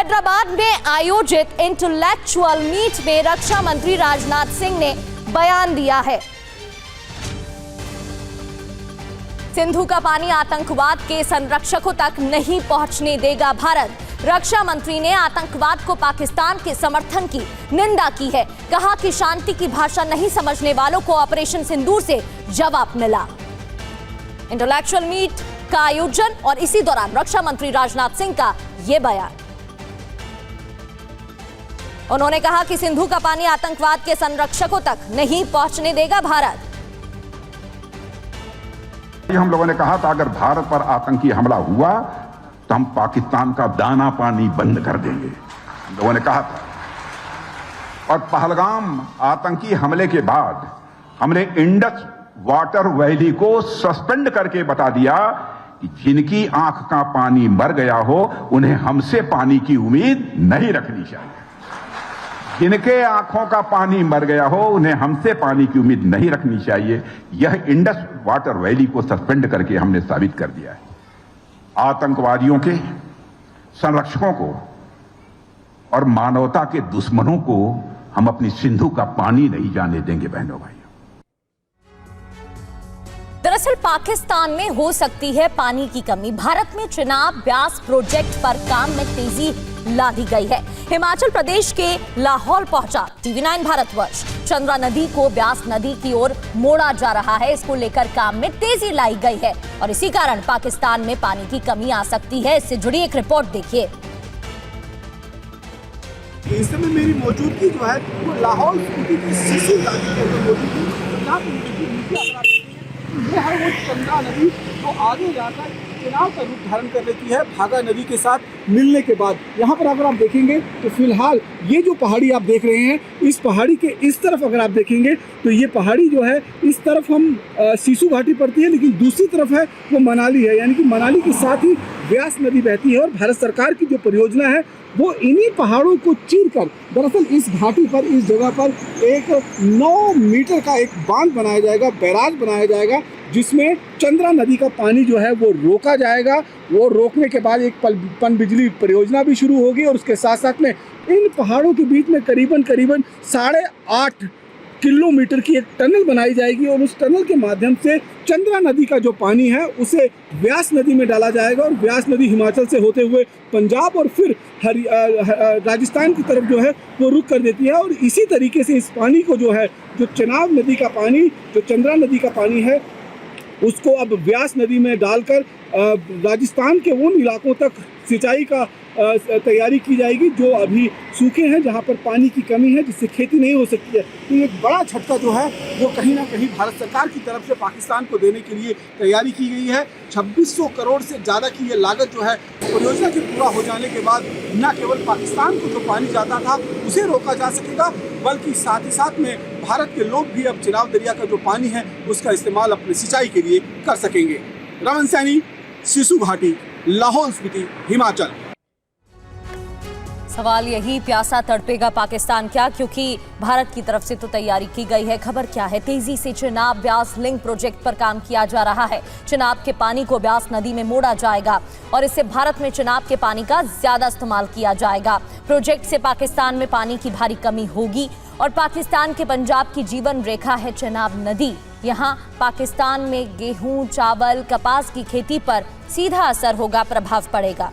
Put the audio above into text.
हैदराबाद में आयोजित intellectual meet में रक्षा मंत्री राजनाथ सिंह ने बयान दिया है। सिंधु का पानी आतंकवाद के संरक्षकों तक नहीं पहुंचने देगा भारत। रक्षा मंत्री ने आतंकवाद को पाकिस्तान के समर्थन की निंदा की है। कहा कि शांति की भाषा नहीं समझने वालों को ऑपरेशन सिंदूर से जवाब मिला। इंटेलेक्चुअल मीट का आयोजन और इसी दौरान रक्षा मंत्री राजनाथ सिंह का यह बयान। उन्होंने कहा कि सिंधु का पानी आतंकवाद के संरक्षकों तक नहीं पहुंचने देगा भारत। हम लोगों ने कहा था अगर भारत पर आतंकी हमला हुआ तो हम पाकिस्तान का दाना पानी बंद कर देंगे, हम लोगों ने कहा था। और पहलगाम आतंकी हमले के बाद हमने इंडस वाटर वैली को सस्पेंड करके बता दिया कि जिनकी आंख का पानी मर गया हो उन्हें हमसे पानी की उम्मीद नहीं रखनी चाहिए। जिनके आंखों का पानी मर गया हो उन्हें हमसे पानी की उम्मीद नहीं रखनी चाहिए। यह इंडस वाटर वैली को सस्पेंड करके हमने साबित कर दिया है। आतंकवादियों के संरक्षकों को और मानवता के दुश्मनों को हम अपनी सिंधु का पानी नहीं जाने देंगे। बहनों भाइयों, दरअसल पाकिस्तान में हो सकती है पानी की कमी। भारत में चेनाब ब्यास प्रोजेक्ट पर काम में तेजी ला दी गई है। हिमाचल प्रदेश के लाहौल पहुंचा TV9 भारतवर्ष। चंद्रा नदी को ब्यास नदी की ओर मोड़ा जा रहा है। इसको लेकर काम में तेजी लाई गई है और इसी कारण पाकिस्तान में पानी की कमी आ सकती है। इससे जुड़ी एक रिपोर्ट देखिए। इस समय मेरी मौजूदगी जो है वो लाहौल स्पीति की सिसु घाटी के अंदर मौजूद है। यहाँ पे ये है वो चंद्रा नदी जो आगे जाकर चेनाब का रूप धारण कर लेती है भागा नदी के साथ मिलने के बाद। यहाँ पर अगर आप देखेंगे तो फिलहाल ये जो पहाड़ी आप देख रहे हैं, इस पहाड़ी के इस तरफ अगर आप देखेंगे तो ये पहाड़ी जो है इस तरफ हम सिसु घाटी पड़ती है, लेकिन दूसरी तरफ है वो मनाली है। यानी कि मनाली के साथ ही ब्यास नदी बहती है और भारत सरकार की जो परियोजना है वो इन्हीं पहाड़ों को चीरकर दरअसल इस घाटी पर, इस जगह पर एक 9 मीटर का एक बांध बनाया जाएगा, बैराज बनाया जाएगा, जिसमें चंद्रा नदी का पानी जो है वो रोका जाएगा। वो रोकने के बाद एक पनबिजली परियोजना भी शुरू होगी और उसके साथ साथ में इन पहाड़ों के बीच में करीबन 8.5 किलोमीटर की एक टनल बनाई जाएगी और उस टनल के माध्यम से चंद्रा नदी का जो पानी है उसे ब्यास नदी में डाला जाएगा और ब्यास नदी हिमाचल से होते हुए पंजाब और फिर राजस्थान की तरफ जो है वो रुख कर देती है। और इसी तरीके से इस पानी को जो है, जो चेनाब नदी का पानी, जो चंद्रा नदी का पानी है, उसको अब ब्यास नदी में डालकर राजस्थान के उन इलाकों तक सिंचाई का तैयारी की जाएगी जो अभी सूखे हैं, जहां पर पानी की कमी है, जिससे खेती नहीं हो सकती है। तो एक बड़ा झटका जो है वो कहीं ना कहीं भारत सरकार की तरफ से पाकिस्तान को देने के लिए तैयारी की गई है। 2600 करोड़ से ज़्यादा की ये लागत जो है परियोजना के पूरा हो जाने के बाद न केवल पाकिस्तान को जो पानी जाता था उसे रोका जा सकेगा, बल्कि साथ ही साथ में भारत के लोग भी अब चेनाब दरिया का जो पानी है उसका इस्तेमाल अपनी सिंचाई के लिए कर सकेंगे। रमन सैनी, सिसु घाटी, लाहौल स्पीति, हिमाचल। सवाल यही, प्यासा तड़पेगा पाकिस्तान क्या? क्योंकि भारत की तरफ से तो तैयारी की गई है। खबर क्या है? तेजी से चेनाब ब्यास लिंक प्रोजेक्ट पर काम किया जा रहा है। चेनाब के पानी को ब्यास नदी में मोड़ा जाएगा और इससे भारत में चेनाब के पानी का ज्यादा इस्तेमाल किया जाएगा। प्रोजेक्ट से पाकिस्तान में पानी की भारी कमी होगी और पाकिस्तान के पंजाब की जीवन रेखा है चेनाब नदी। यहाँ पाकिस्तान में गेहूं, चावल, कपास की खेती पर सीधा असर होगा, प्रभाव पड़ेगा।